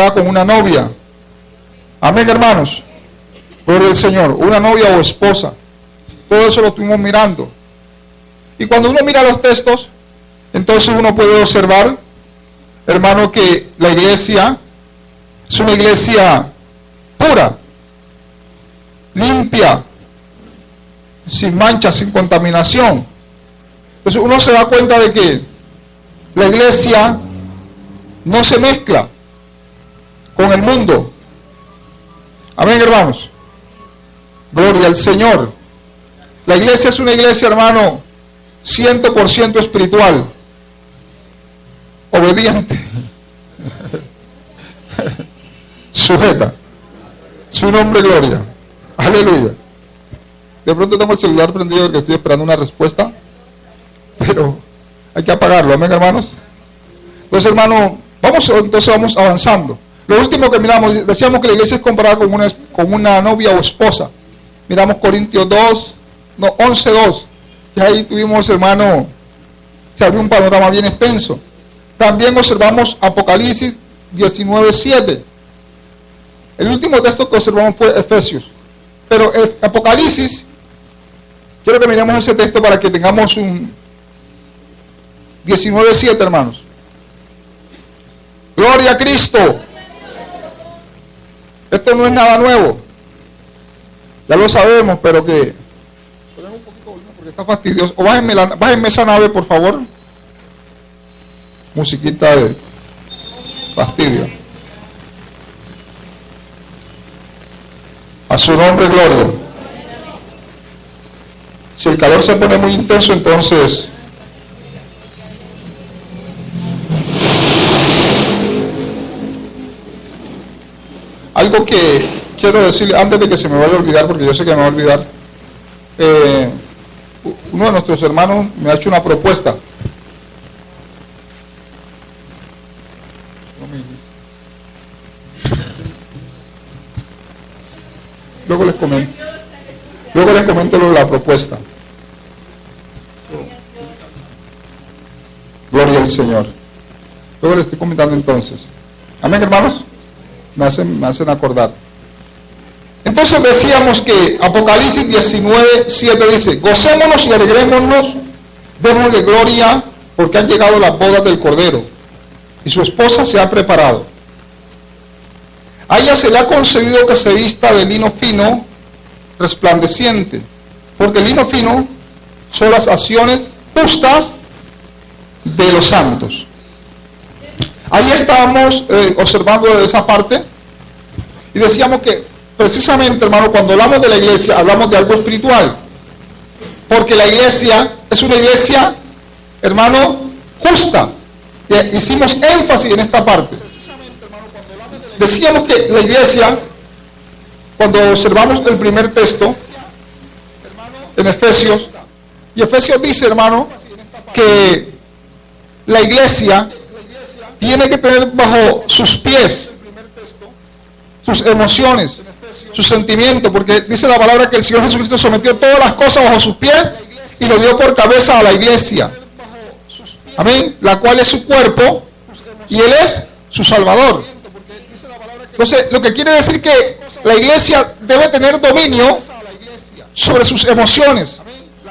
comparada con una novia. Amén, hermanos. Gloria al Señor. Una novia o esposa. Todo eso lo estuvimos mirando. Y cuando uno mira los textos, entonces uno puede observar, hermano, que la iglesia es una iglesia pura, limpia, sin mancha, sin contaminación. Entonces uno se da cuenta de que la iglesia no se mezcla con el mundo. Amén, hermanos. Gloria al Señor. La iglesia es una iglesia, hermano, 100% espiritual, obediente, sujeta. Su nombre, gloria. Aleluya. De pronto tengo el celular prendido porque estoy esperando una respuesta, pero hay que apagarlo. Amén, hermanos. Entonces, hermano, vamos avanzando. Lo último que miramos, decíamos que la iglesia es comparada con una novia o esposa. Miramos Corintios 11:2. Y ahí tuvimos, hermano, se abrió un panorama bien extenso. También observamos Apocalipsis 19:7. El último texto que observamos fue Efesios. Pero Apocalipsis, quiero que miremos ese texto para que tengamos un 19:7, hermanos. Gloria a Cristo. Esto no es nada nuevo. Ya lo sabemos, pero que... Ponemos un poquito de volumen porque está fastidioso. O bájenme esa nave, por favor. Musiquita de fastidio. A su nombre, gloria. Si el calor se pone muy intenso, entonces... Algo que quiero decirle antes de que se me vaya a olvidar, porque yo sé que me va a olvidar. Uno de nuestros hermanos me ha hecho una propuesta. Luego les comento la propuesta. Gloria al Señor. Luego les estoy comentando entonces. Amén, hermanos. Me hacen acordar. Entonces decíamos que Apocalipsis 19:7 dice: gocémonos y alegrémonos, démosle gloria, porque han llegado las bodas del Cordero, y su esposa se ha preparado. A ella se le ha concedido que se vista de lino fino, resplandeciente, porque el lino fino son las acciones justas de los santos. Ahí estábamos observando esa parte y decíamos que precisamente, hermano, cuando hablamos de la iglesia, hablamos de algo espiritual, porque la iglesia es una iglesia, hermano, justa. Hicimos énfasis en esta parte. Decíamos que la iglesia, cuando observamos el primer texto en Efesios, y Efesios dice, hermano, que la iglesia tiene que tener bajo sus pies sus emociones, sus sentimientos, porque dice la palabra que el Señor Jesucristo sometió todas las cosas bajo sus pies y lo dio por cabeza a la iglesia. Amén. La cual es su cuerpo y Él es su Salvador. Entonces, lo que quiere decir que la iglesia debe tener dominio sobre sus emociones,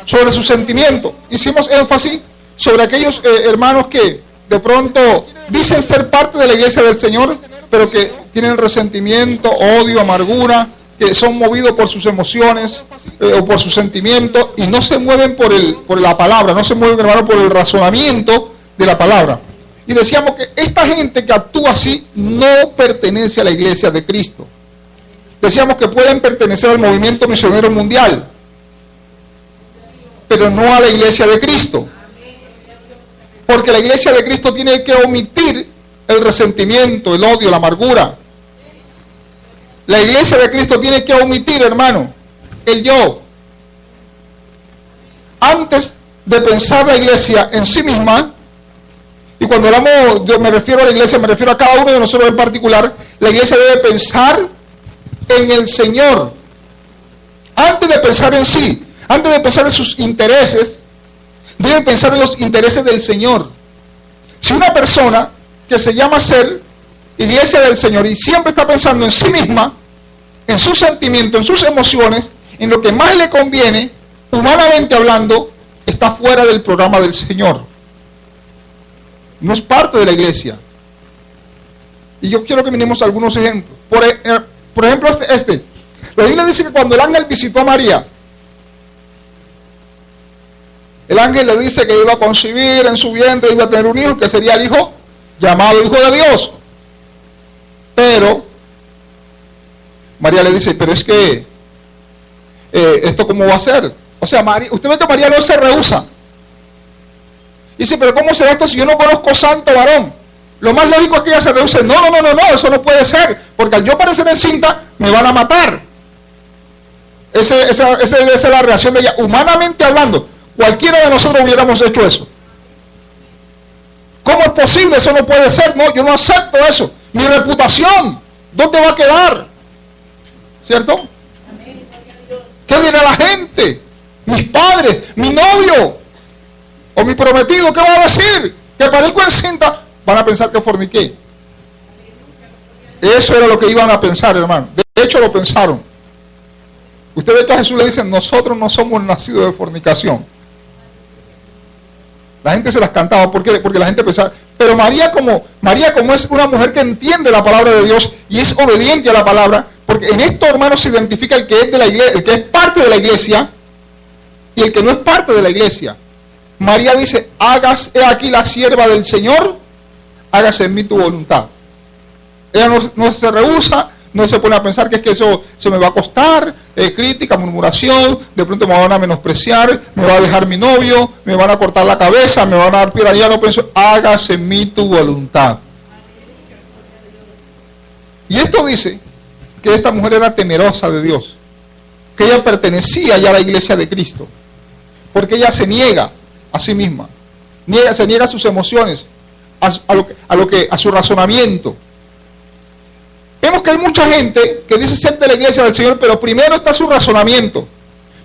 sobre sus sentimientos. Hicimos énfasis sobre aquellos hermanos que de pronto dicen ser parte de la iglesia del Señor, pero que tienen resentimiento, odio, amargura, que son movidos por sus emociones o por sus sentimientos y no se mueven por la palabra, no se mueven, hermano, por el razonamiento de la palabra. Y decíamos que esta gente que actúa así no pertenece a la iglesia de Cristo. Decíamos que pueden pertenecer al movimiento misionero mundial, pero no a la iglesia de Cristo. Porque la iglesia de Cristo tiene que omitir el resentimiento, el odio, la amargura. La iglesia de Cristo tiene que omitir, hermano, el yo. Antes de pensar la iglesia en sí misma, y cuando hablamos, yo me refiero a la iglesia, me refiero a cada uno de nosotros en particular, la iglesia debe pensar en el Señor. Antes de pensar en sí, antes de pensar en sus intereses, deben pensar en los intereses del Señor. Si una persona que se llama ser iglesia del Señor y siempre está pensando en sí misma, en sus sentimientos, en sus emociones, en lo que más le conviene, humanamente hablando, está fuera del programa del Señor. No es parte de la iglesia. Y yo quiero que miremos algunos ejemplos. Por ejemplo, la Biblia dice que cuando el ángel visitó a María, el ángel le dice que iba a concebir en su vientre, iba a tener un hijo, que sería el hijo llamado Hijo de Dios. Pero María le dice, pero es que ¿esto cómo va a ser? O sea, usted ve que María no se rehúsa. Dice, pero ¿cómo será esto si yo no conozco santo varón? Lo más lógico es que ella se rehúse. No, eso no puede ser, porque al yo parecer encinta, me van a matar. Esa es la reacción de ella. Humanamente hablando, cualquiera de nosotros hubiéramos hecho eso. ¿Cómo es posible? Eso no puede ser. No, yo no acepto eso. Mi reputación, ¿dónde va a quedar? ¿Cierto? ¿Qué dirá la gente? Mis padres, mi novio o mi prometido, ¿qué va a decir? Que parezco encinta. Van a pensar que forniqué. Eso era lo que iban a pensar, hermano. De hecho lo pensaron. Usted ve que a Jesús le dicen, nosotros no somos nacidos de fornicación. La gente se las cantaba. ¿Por qué? Porque la gente pensaba. Pero María como es una mujer que entiende la palabra de Dios y es obediente a la palabra, porque en esto, hermanos, se identifica el que es de la iglesia, el que es parte de la iglesia y el que no es parte de la iglesia. María dice, hágase aquí la sierva del Señor, hágase en mí tu voluntad. Ella no se rehúsa, no se pone a pensar que es que eso se me va a costar, crítica, murmuración, de pronto me van a menospreciar, me va a dejar mi novio, me van a cortar la cabeza, me van a dar piedra. Ya no pienso, hágase en mí tu voluntad. Y esto dice que esta mujer era temerosa de Dios, que ella pertenecía ya a la iglesia de Cristo, porque ella se niega a sí misma, se niega a sus emociones, a su razonamiento. Vemos que hay mucha gente que dice ser de la iglesia del Señor, pero primero está su razonamiento,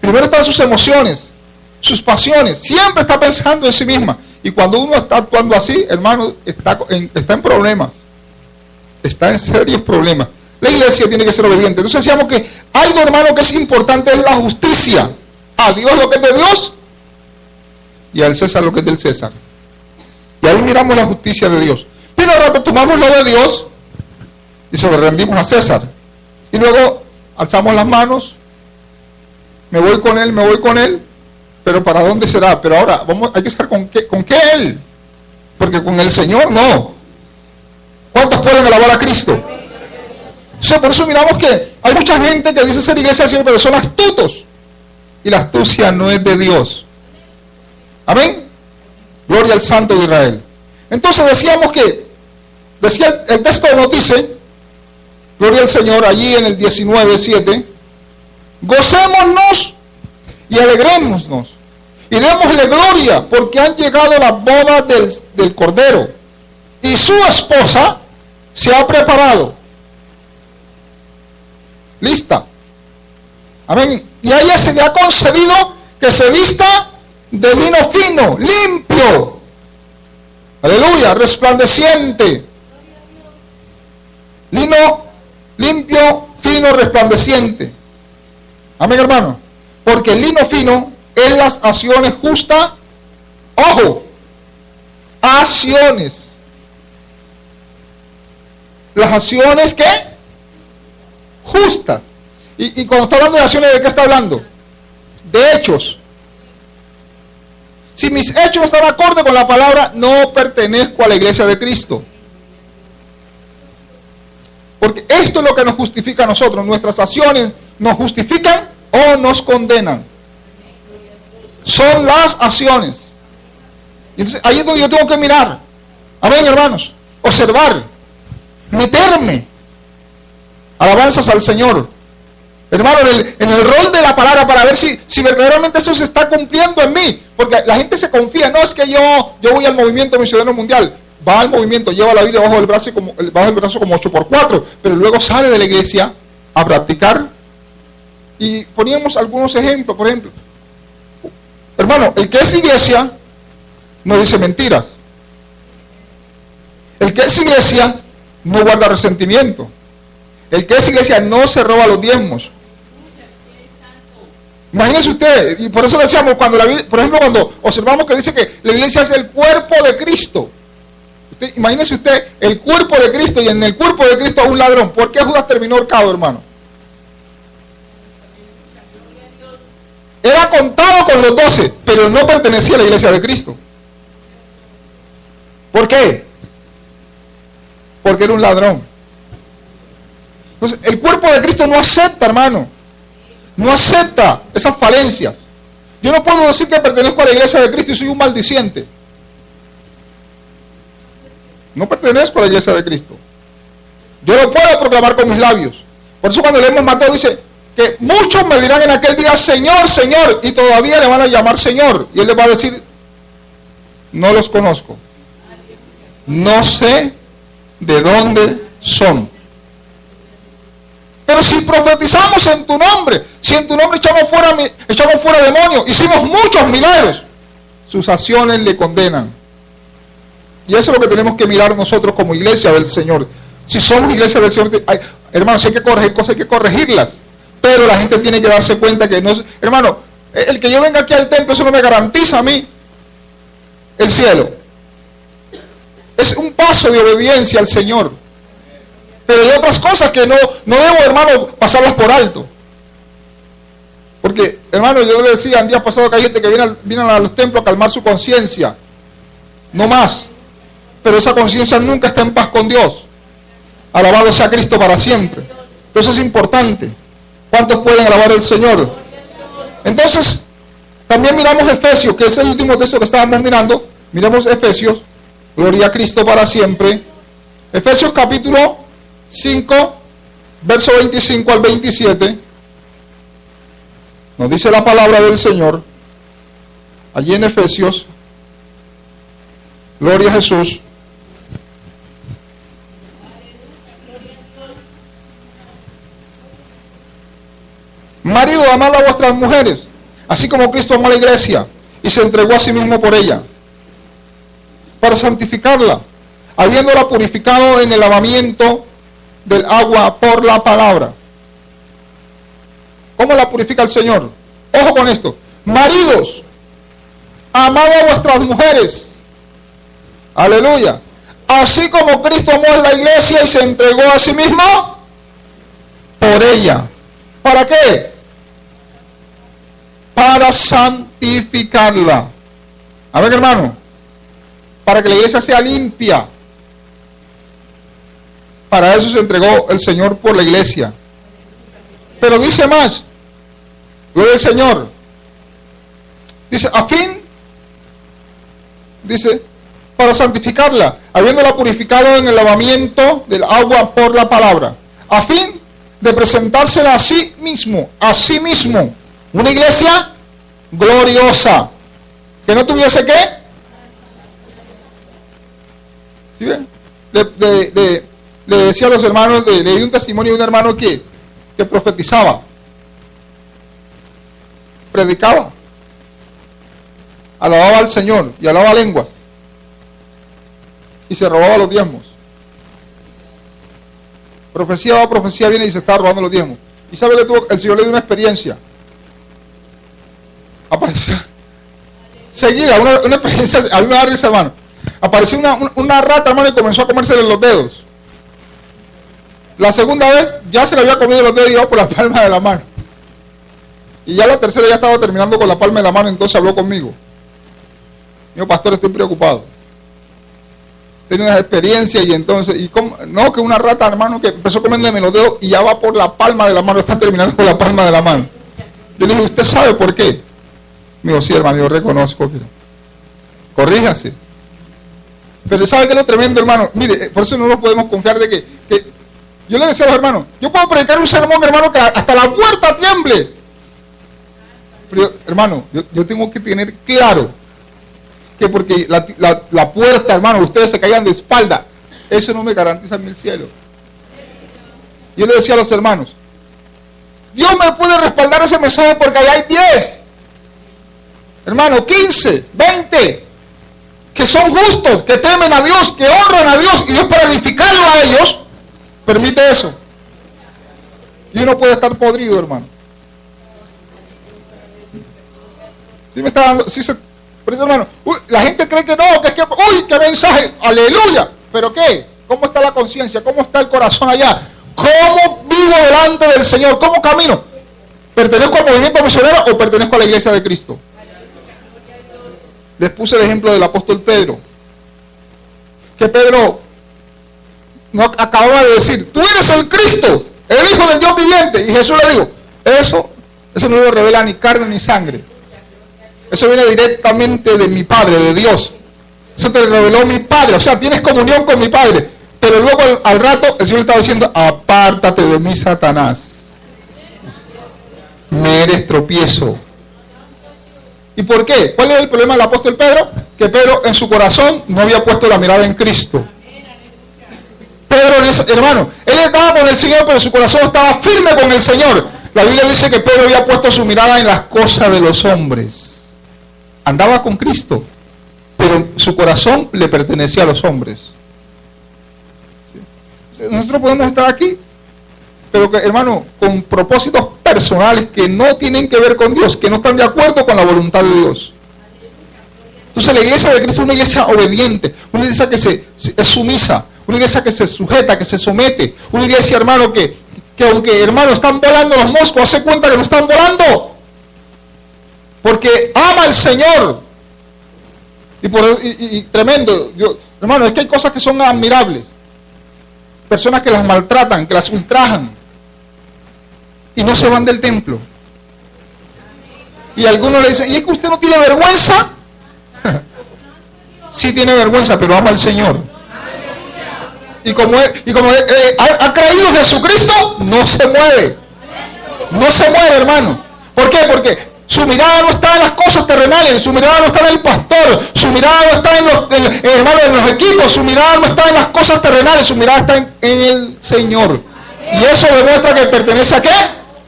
primero están sus emociones, sus pasiones, siempre está pensando en sí misma. Y cuando uno está actuando así, hermano, está en problemas, está en serios problemas. La iglesia tiene que ser obediente. Entonces decíamos que algo, hermano, que es importante es la justicia. A Dios lo que es de Dios y al César lo que es del César. Y ahí miramos la justicia de Dios. Pero al rato tomamos lo de Dios y se lo rendimos a César. Y luego alzamos las manos, me voy con él, pero ¿para dónde será? Pero ahora hay que estar con qué él, porque con el Señor no. ¿Cuántos pueden alabar a Cristo? O sea, por eso miramos que hay mucha gente que dice ser iglesia del Señor, pero son astutos. Y la astucia no es de Dios. Amén. Gloria al Santo de Israel. Entonces decía el texto nos dice, gloria al Señor, allí en el 19:7, gocémonos y alegrémonos y démosle gloria, porque han llegado las bodas del Cordero y su esposa se ha preparado. Lista. Amén. Y a ella se le ha concedido que se vista de lino fino, limpio. Aleluya, resplandeciente. Lino limpio, fino, resplandeciente. Amén, hermano. Porque el lino fino es las acciones justas. Ojo, acciones. Las acciones ¿qué? Justas. Y cuando está hablando de acciones, ¿de qué está hablando? De hechos. Si mis hechos no están acorde con la palabra, no pertenezco a la iglesia de Cristo. Porque esto es lo que nos justifica a nosotros. Nuestras acciones nos justifican o nos condenan. Son las acciones. Y entonces ahí es donde yo tengo que mirar. Amén, hermanos. Observar. Meterme. Alabanzas al Señor. Hermano, en el rol de la palabra, para ver si verdaderamente eso se está cumpliendo en mí. Porque la gente se confía. No es que yo voy al movimiento misionero mundial. Va al movimiento, lleva la Biblia bajo el brazo como 8x4, pero luego sale de la iglesia a practicar. Y poníamos algunos ejemplos. Por ejemplo, hermano, el que es iglesia no dice mentiras. El que es iglesia no guarda resentimiento. El que es iglesia no se roba los diezmos. Imagínese usted, y por eso decíamos, cuando por ejemplo, cuando observamos que dice que la iglesia es el cuerpo de Cristo. Imagínese usted el cuerpo de Cristo y en el cuerpo de Cristo un ladrón. ¿Por qué Judas terminó ahorcado, hermano? Era contado con los 12, pero no pertenecía a la iglesia de Cristo. ¿Por qué? Porque era un ladrón. Entonces, el cuerpo de Cristo no acepta, hermano. No acepta esas falencias. Yo no puedo decir que pertenezco a la iglesia de Cristo y soy un maldiciente. No pertenezco a la iglesia de Cristo. Yo lo puedo proclamar con mis labios. Por eso cuando leemos Mateo dice que muchos me dirán en aquel día, Señor, Señor, y todavía le van a llamar Señor. Y Él les va a decir, no los conozco. No sé de dónde son. Pero si profetizamos en tu nombre, si en tu nombre echamos fuera demonios, hicimos muchos milagros, sus acciones le condenan. Y eso es lo que tenemos que mirar nosotros como iglesia del Señor. Si somos iglesia del Señor, hermanos, si hay que corregir cosas, hay que corregirlas. Pero la gente tiene que darse cuenta que no, hermano, el que yo venga aquí al templo, eso no me garantiza a mí el cielo. Es un paso de obediencia al Señor. Pero hay otras cosas que no debo, hermano, pasarlas por alto. Porque, hermano, yo le decía en días pasados que hay gente que viene a los templos a calmar su conciencia. No más. Pero esa conciencia nunca está en paz con Dios. Alabado sea Cristo para siempre. Eso es importante. ¿Cuántos pueden alabar al Señor? Entonces, también miramos Efesios, que es el último texto que estábamos mirando. Miramos Efesios. Gloria a Cristo para siempre. Efesios capítulo 5, verso 25 al 27. Nos dice la palabra del Señor. Allí en Efesios. Gloria a Jesús. Marido, amad a vuestras mujeres, así como Cristo amó a la iglesia y se entregó a sí mismo por ella, para santificarla, habiéndola purificado en el lavamiento del agua por la palabra. ¿Cómo la purifica el Señor? Ojo con esto. Maridos, amad a vuestras mujeres. Aleluya. Así como Cristo amó a la iglesia y se entregó a sí mismo por ella. ¿Para qué? Para santificarla. A ver, hermano. Para que la iglesia sea limpia. Para eso se entregó el Señor por la iglesia. Pero dice más. Gloria al Señor. Dice, a fin. Dice, para santificarla, habiéndola purificado en el lavamiento del agua por la palabra. A fin de presentársela a sí mismo. Una iglesia gloriosa. Que no tuviese qué. ¿Sí ven? Le decía a los hermanos, leí un testimonio de un hermano que profetizaba, predicaba, alababa al Señor y hablaba lenguas y se robaba los diezmos. Profecía va, profecía viene y se estaba robando los diezmos. Y sabe que el Señor le dio una experiencia. Apareció seguida, una experiencia, a mí me da risa, hermano. Apareció una rata, hermano, y comenzó a comérsele los dedos. La segunda vez ya se le había comido los dedos y iba por la palma de la mano. Y ya la tercera ya estaba terminando con la palma de la mano, entonces habló conmigo. Me dijo, pastor, estoy preocupado. Tenía una experiencia y entonces, no, que una rata, hermano, que empezó a comerme los dedos y ya va por la palma de la mano, está terminando con la palma de la mano. Yo le dije, ¿usted sabe por qué? Me dijo, sí, hermano, yo reconozco que corríjase. Pero ¿sabe qué es lo tremendo, hermano? Mire, por eso no nos podemos confiar de que yo le decía a los hermanos, yo puedo predicar un sermón, hermano, que hasta la puerta tiemble. Pero, hermano, yo tengo que tener claro que porque la puerta, hermano, ustedes se caigan de espalda, eso no me garantiza mi cielo. Yo le decía a los hermanos, Dios me puede respaldar ese mensaje porque allá hay 10, hermano, 15, 20. que son justos, que temen a Dios, que honran a Dios, y Dios para edificarlo a ellos, permite eso. Y uno puede estar podrido, hermano. ¿Sí me está dando? Sí se, por eso, hermano, la gente cree que no, que es que, uy, qué mensaje, aleluya. ¿Pero qué? ¿Cómo está la conciencia? ¿Cómo está el corazón allá? ¿Cómo vivo delante del Señor? ¿Cómo camino? ¿Pertenezco al movimiento misionero o pertenezco a la iglesia de Cristo? Les puse el ejemplo del apóstol Pedro. Que Pedro no acababa de decir, tú eres el Cristo, el Hijo del Dios viviente. Y Jesús le dijo, eso no lo revela ni carne ni sangre. Eso viene directamente de mi Padre, de Dios. Eso te reveló mi Padre. O sea, tienes comunión con mi Padre. Pero luego al rato el Señor le estaba diciendo, apártate de mí, Satanás. Me eres tropiezo. ¿Y por qué? ¿Cuál es el problema del apóstol Pedro? Que Pedro en su corazón no había puesto la mirada en Cristo. Pedro, hermano, él estaba con el Señor, pero su corazón estaba firme con el Señor. La Biblia dice que Pedro había puesto su mirada en las cosas de los hombres. Andaba con Cristo, pero su corazón le pertenecía a los hombres. ¿Sí? Nosotros podemos estar aquí, pero que, hermano, con propósitos personales que no tienen que ver con Dios, que no están de acuerdo con la voluntad de Dios. Entonces la iglesia de Cristo es una iglesia obediente, una iglesia que es sumisa, una iglesia que se sujeta, que se somete, una iglesia, hermano, que aunque, hermano, están volando los moscos, hace cuenta que no están volando, porque ama al Señor. Y tremendo, hermano, es que hay cosas que son admirables. Personas que las maltratan, que las ultrajan, y no se van del templo. Y algunos le dicen, ¿y es que usted no tiene vergüenza? Sí tiene vergüenza, pero ama al Señor. Y como ha creído en Jesucristo, no se mueve. No se mueve, hermano. ¿Por qué? Porque su mirada no está en las cosas terrenales, su mirada no está en el pastor, su mirada no está en los equipos, su mirada no está en las cosas terrenales, su mirada está en el Señor. Y eso demuestra que pertenece ¿a qué?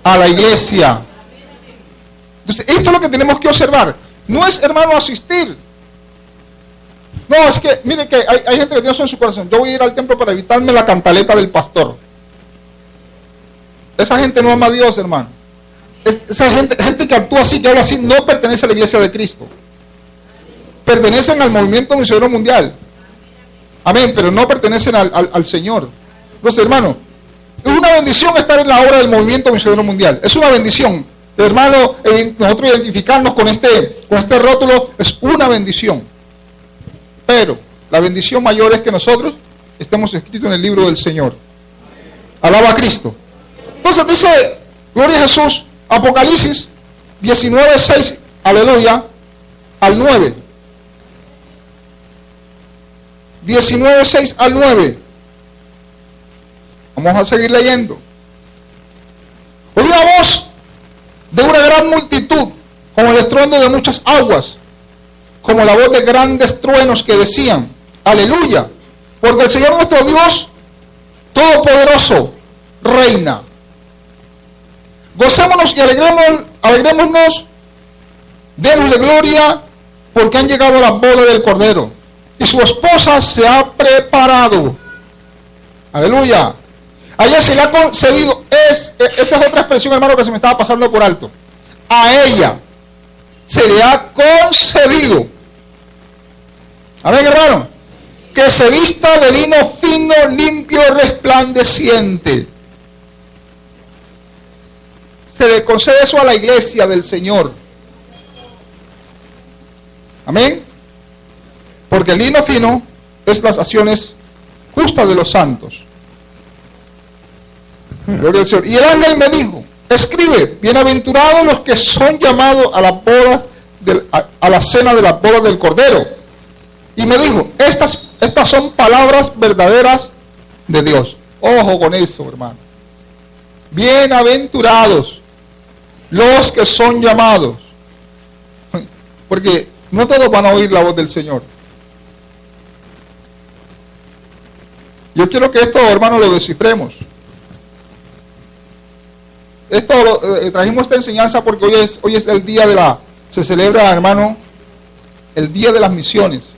A la iglesia. Entonces, esto es lo que tenemos que observar. No es, hermano, asistir. No, es que, mire que hay gente que tiene eso en su corazón. Yo voy a ir al templo para evitarme la cantaleta del pastor. Esa gente no ama a Dios, hermano. Esa gente que actúa así, que habla así, no pertenece a la iglesia de Cristo. Pertenecen al movimiento misionero mundial. Amén, pero no pertenecen al Señor. Entonces, hermano, es una bendición estar en la obra del movimiento misionero mundial. Es una bendición. Hermano, nosotros identificarnos con este rótulo es una bendición. Pero la bendición mayor es que nosotros estemos escritos en el libro del Señor. Alaba a Cristo. Entonces dice, gloria a Jesús, Apocalipsis 19:6, aleluya, al 9. 19:6 al 9. Vamos a seguir leyendo. Oí la voz de una gran multitud, como el estruendo de muchas aguas, como la voz de grandes truenos que decían, aleluya, porque el Señor nuestro Dios Todopoderoso reina. Gocémonos y alegrémonos, démosle gloria, porque han llegado a la boda del Cordero, y su esposa se ha preparado. Aleluya. A ella se le ha concedido, esa es otra expresión, hermano, que se me estaba pasando por alto. A ella se le ha concedido, amén, hermano, que se vista de lino fino, limpio, resplandeciente. Se le concede eso a la iglesia del Señor. Amén. Porque el lino fino es las acciones justas de los santos. Gloria al Señor. Y el ángel me dijo, escribe, bienaventurados los que son llamados a la boda, a la cena de la boda del Cordero. Y me dijo, estas son palabras verdaderas de Dios. Ojo con eso, hermano. Bienaventurados los que son llamados. Porque no todos van a oír la voz del Señor. Yo quiero que esto, hermano, lo descifremos. Trajimos esta enseñanza porque hoy es el día se celebra, hermano, el día de las misiones.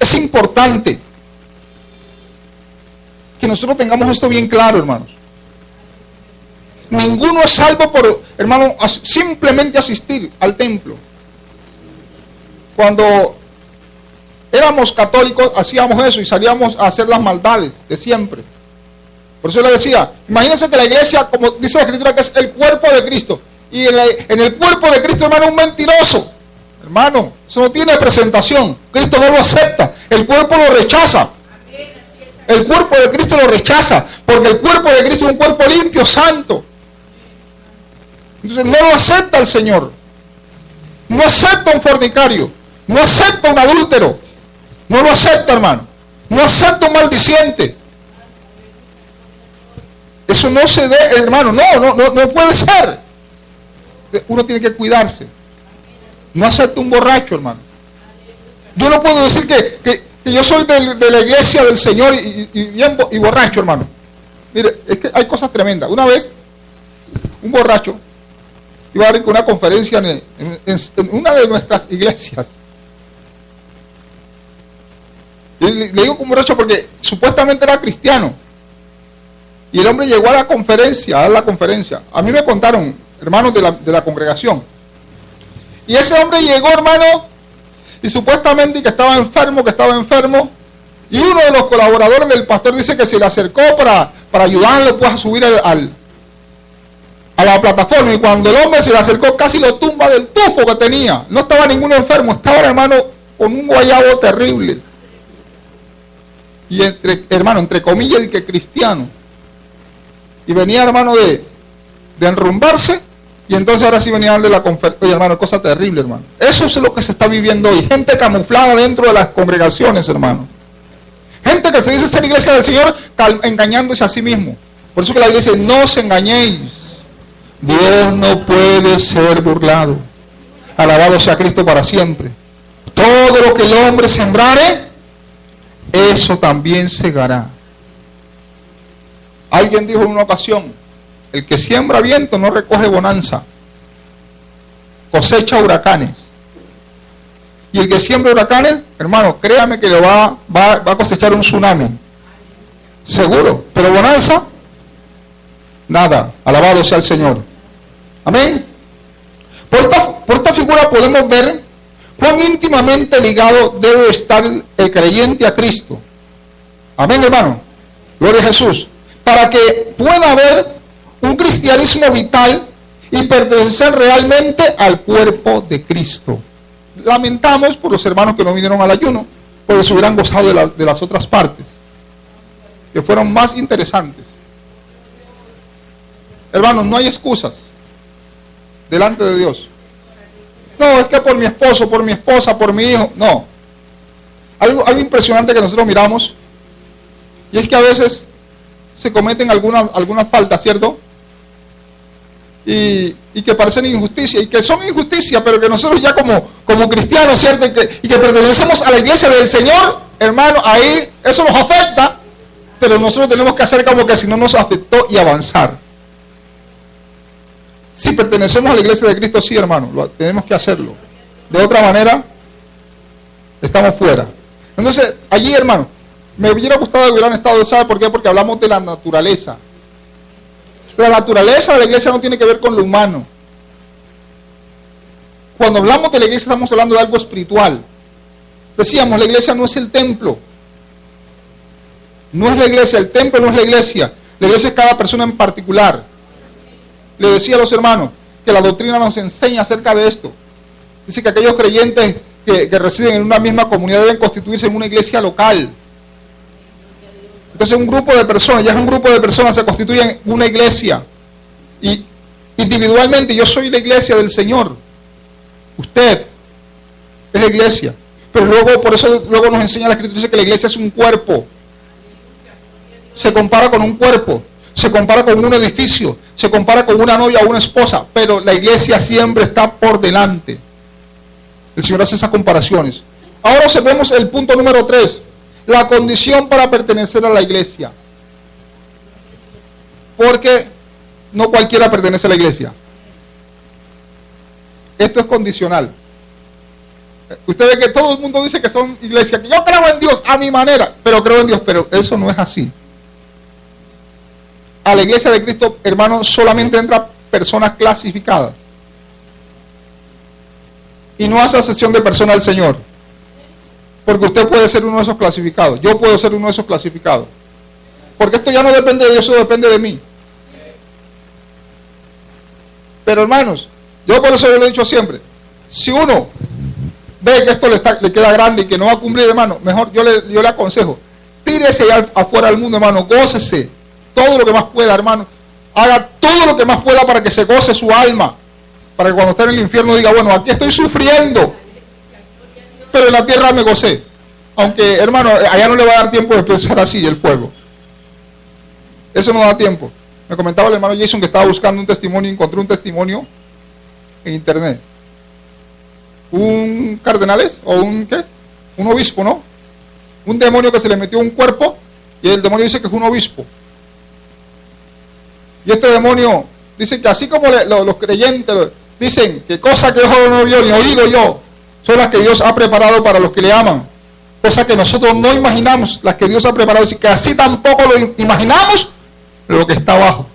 es importante que nosotros tengamos esto bien claro, hermanos. Ninguno es salvo por, hermano, simplemente asistir al templo. Cuando éramos católicos hacíamos eso y salíamos a hacer las maldades de siempre. Por eso le decía, imagínense que la iglesia, como dice la Escritura, que es el cuerpo de Cristo. Y en el cuerpo de Cristo, hermano, un mentiroso. Hermano, eso no tiene presentación. Cristo no lo acepta. El cuerpo lo rechaza. El cuerpo de Cristo lo rechaza. Porque el cuerpo de Cristo es un cuerpo limpio, santo. Entonces no lo acepta el Señor. No acepta un fornicario. No acepta un adúltero. No lo acepta, hermano. No acepta un maldiciente. Eso no se debe, hermano. No puede ser. Uno tiene que cuidarse. No acepta un borracho, hermano. Yo no puedo decir que yo soy de la iglesia del Señor y borracho, hermano. Mire, es que hay cosas tremendas. Una vez, un borracho iba a dar una conferencia en una de nuestras iglesias. Y le digo que un borracho porque supuestamente era cristiano. Y el hombre llegó a la conferencia, a dar la conferencia. A mí me contaron, hermanos de la congregación. Y ese hombre llegó, hermano, y supuestamente que estaba enfermo. Y uno de los colaboradores del pastor dice que se le acercó para ayudarlo pues, a subir a la plataforma. Y cuando el hombre se le acercó, casi lo tumba del tufo que tenía. No estaba ninguno enfermo, estaba, hermano, con un guayabo terrible. Y entre comillas, y que cristiano. Y venía, hermano, de enrumbarse. Y entonces ahora sí venía a darle la conferencia. Oye, hermano, cosa terrible, hermano. Eso es lo que se está viviendo hoy. Gente camuflada dentro de las congregaciones, hermano. Gente que se dice ser iglesia del Señor, engañándose a sí mismo. Por eso que la iglesia dice, no os engañéis. Dios no puede ser burlado. Alabado sea Cristo para siempre. Todo lo que el hombre sembrare, eso también segará. Alguien dijo en una ocasión, el que siembra viento no recoge bonanza, cosecha huracanes. Y el que siembra huracanes, hermano, créame que le va a cosechar un tsunami. Seguro, pero bonanza, nada. Alabado sea el Señor. Amén. Por esta figura podemos ver cuán íntimamente ligado debe estar el creyente a Cristo. Amén, hermano. Gloria a Jesús. Para que pueda haber un cristianismo vital y pertenecer realmente al cuerpo de Cristo. Lamentamos por los hermanos que no vinieron al ayuno, porque se hubieran gozado de las otras partes, que fueron más interesantes. Hermanos, no hay excusas delante de Dios. No, es que por mi esposo, por mi esposa, por mi hijo. No. Algo impresionante que nosotros miramos, y es que a veces se cometen algunas faltas, ¿cierto? Y que parecen injusticia, y que son injusticia, pero que nosotros ya como cristianos, ¿cierto? Y que pertenecemos a la iglesia del Señor, hermano, ahí eso nos afecta, pero nosotros tenemos que hacer como que si no nos afectó y avanzar. Si pertenecemos a la iglesia de Cristo, sí, hermano, tenemos que hacerlo. De otra manera, estamos fuera. Entonces, allí, hermano, me hubiera gustado que hubieran estado, ¿sabe por qué? Porque hablamos de la naturaleza. La naturaleza de la iglesia no tiene que ver con lo humano. Cuando hablamos de la iglesia estamos hablando de algo espiritual. Decíamos, la iglesia no es el templo. No es la iglesia, el templo no es la iglesia. La iglesia es cada persona en particular. Le decía a los hermanos que la doctrina nos enseña acerca de esto. Dice que aquellos creyentes que residen en una misma comunidad deben constituirse en una iglesia local. Entonces un grupo de personas, ya es un grupo de personas, se constituye en una iglesia. Y individualmente yo soy la iglesia del Señor. Usted es la iglesia. Pero luego, por eso luego nos enseña la Escritura, dice que la iglesia es un cuerpo. Se compara con un cuerpo. Se compara con un edificio. Se compara con una novia o una esposa. Pero la iglesia siempre está por delante. El Señor hace esas comparaciones. Ahora observemos el punto número 3. La condición para pertenecer a la iglesia. Porque no cualquiera pertenece a la iglesia. Esto es condicional. Usted ve que todo el mundo dice que son iglesias, que yo creo en Dios a mi manera, pero creo en Dios, pero eso no es así. A la iglesia de Cristo, hermano, solamente entran personas clasificadas. Y no hace acepción de persona al Señor. Porque usted puede ser uno de esos clasificados. Yo puedo ser uno de esos clasificados. Porque esto ya no depende de Dios, eso depende de mí. Pero hermanos, yo por eso yo lo he dicho siempre. Si uno ve que esto le queda grande y que no va a cumplir, hermano, mejor yo le aconsejo. Tírese allá afuera del mundo, hermano. Gócese todo lo que más pueda, hermano. Haga todo lo que más pueda para que se goce su alma. Para que cuando esté en el infierno diga, bueno, aquí estoy sufriendo, pero en la tierra me gocé. Aunque, hermano, allá no le va a dar tiempo de pensar así el fuego. Eso no da tiempo. Me comentaba el hermano Jason que estaba buscando un testimonio y encontró un testimonio en internet. Un cardenales o un ¿qué? Un obispo, ¿no? Un demonio que se le metió a un cuerpo y el demonio dice que es un obispo. Y este demonio dice que así como los creyentes dicen que cosas que ojo no vio ni oído yo son las que Dios ha preparado para los que le aman, cosas que nosotros no imaginamos, las que Dios ha preparado, y que así tampoco lo imaginamos lo que está abajo.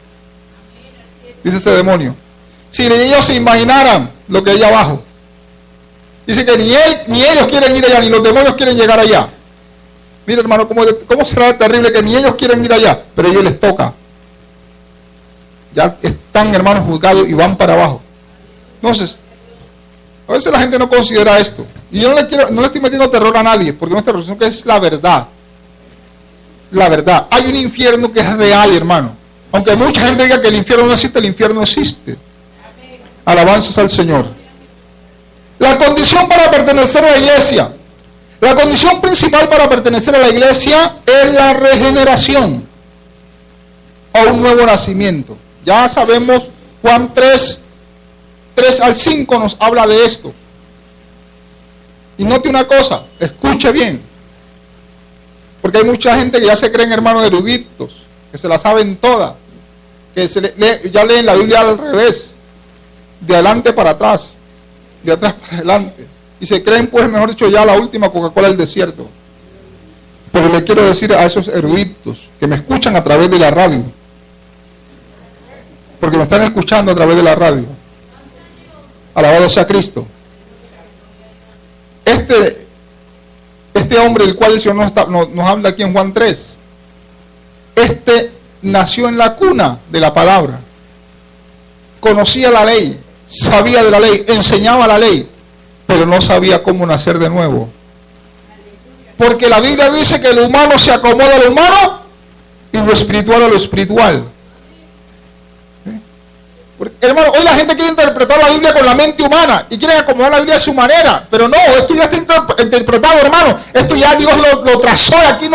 Dice ese demonio. Si ellos se imaginaran lo que hay abajo, dice que ni ellos quieren ir allá, ni los demonios quieren llegar allá. Mira, hermano, cómo será terrible que ni ellos quieren ir allá, pero a ellos les toca. Ya están, hermanos, juzgados y van para abajo. Entonces, a veces la gente no considera esto. Y yo no le estoy metiendo terror a nadie, porque no es terror, sino que es la verdad. La verdad. Hay un infierno que es real, hermano. Aunque mucha gente diga que el infierno no existe, el infierno existe. Alabanzas al Señor. La condición para pertenecer a la iglesia. La condición principal para pertenecer a la iglesia es la regeneración o un nuevo nacimiento. Ya sabemos, Juan 3 al 5 nos habla de esto. Y note una cosa, escuche bien. Porque hay mucha gente que ya se creen hermanos eruditos, que se la saben todas, que ya leen la Biblia al revés, de adelante para atrás, de atrás para adelante. Y se creen, pues, mejor dicho, ya la última Coca-Cola del desierto. Pero le quiero decir a esos eruditos que me escuchan a través de la radio, porque me están escuchando a través de la radio. Alabado sea Cristo. Este hombre del cual el Señor nos habla aquí en Juan 3, nació en la cuna de la palabra. Conocía la ley, sabía de la ley, enseñaba la ley, pero no sabía cómo nacer de nuevo. Porque la Biblia dice que lo humano se acomoda a lo humano y lo espiritual a lo espiritual. Porque, hermano, hoy la gente quiere interpretar la Biblia con la mente humana y quiere acomodar la Biblia a su manera, pero no, esto ya está interpretado, hermano. Esto ya Dios lo trazó, aquí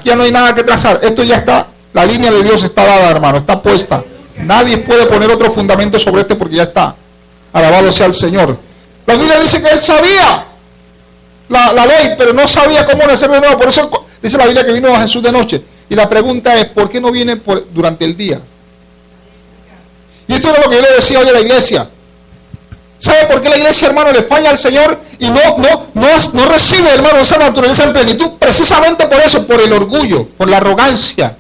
ya no hay nada que trazar. Esto ya está, la línea de Dios está dada, hermano, está puesta. Nadie puede poner otro fundamento sobre porque ya está. Alabado sea el Señor. La Biblia dice que él sabía la ley, pero no sabía cómo nacer de nuevo. Por eso dice la Biblia que vino a Jesús de noche. Y la pregunta es, ¿por qué no viene durante el día? Y esto es lo que yo le decía hoy a la iglesia. ¿Sabe por qué la iglesia, hermano, le falla al Señor y no recibe, hermano, esa naturaleza en plenitud? Precisamente por eso, por el orgullo, por la arrogancia.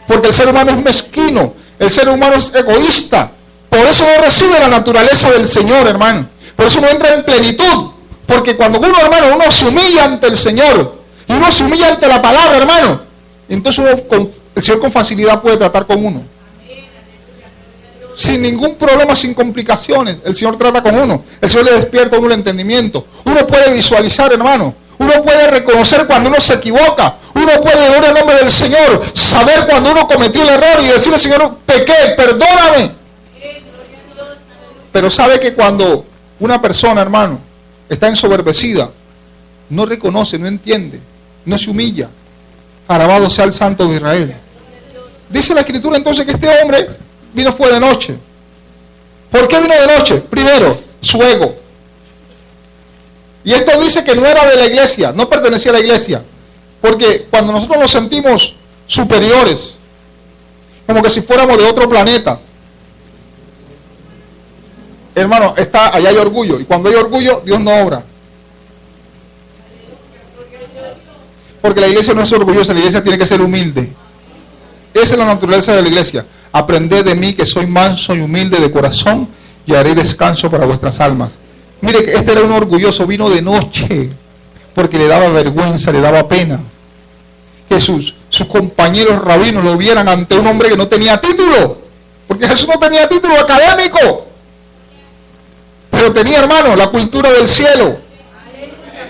Porque el ser humano es mezquino, el ser humano es egoísta. Por eso no recibe la naturaleza del Señor, hermano. Por eso no entra en plenitud. Porque cuando uno se humilla ante el Señor y uno se humilla ante la palabra, hermano, entonces el Señor con facilidad puede tratar con uno. Sin ningún problema, sin complicaciones. El Señor trata con uno. El Señor le despierta a uno el entendimiento. Uno puede visualizar, hermano. Uno puede reconocer cuando uno se equivoca. Uno puede ver el nombre del Señor, saber cuando uno cometió el error y decirle, Señor, pequé, perdóname. Pero sabe que cuando una persona, hermano, está ensoberbecida, no reconoce, no entiende, no se humilla. Alabado sea el Santo de Israel. Dice la Escritura entonces que este hombre fue de noche. ¿Por qué vino de noche? Primero, su ego. Y esto dice que no era de la iglesia, no pertenecía a la iglesia. Porque cuando nosotros nos sentimos superiores, como que si fuéramos de otro planeta, hermano, allá hay orgullo. Y cuando hay orgullo, Dios no obra. Porque la iglesia no es orgullosa, la iglesia tiene que ser humilde. Esa es la naturaleza de la iglesia. Aprended de mí que soy manso y humilde de corazón y haré descanso para vuestras almas. Mire que este era un orgulloso, vino de noche porque le daba vergüenza, le daba pena que sus compañeros rabinos lo vieran ante un hombre que no tenía título, porque Jesús no tenía título académico, pero tenía, hermano, la cultura del cielo.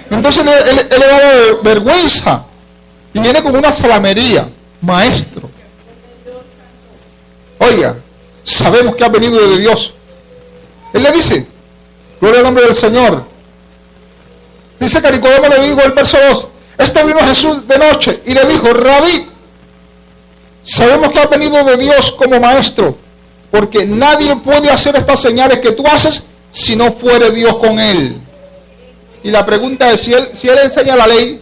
Entonces él le daba vergüenza y viene con una flamería: maestro. Oiga, sabemos que ha venido de Dios. Él le dice, gloria al nombre del Señor. Dice que Nicodemo le dijo, el verso 2, vino Jesús de noche y le dijo, Rabí, sabemos que ha venido de Dios como maestro, porque nadie puede hacer estas señales que tú haces si no fuere Dios con él. Y la pregunta es, si él enseña la ley,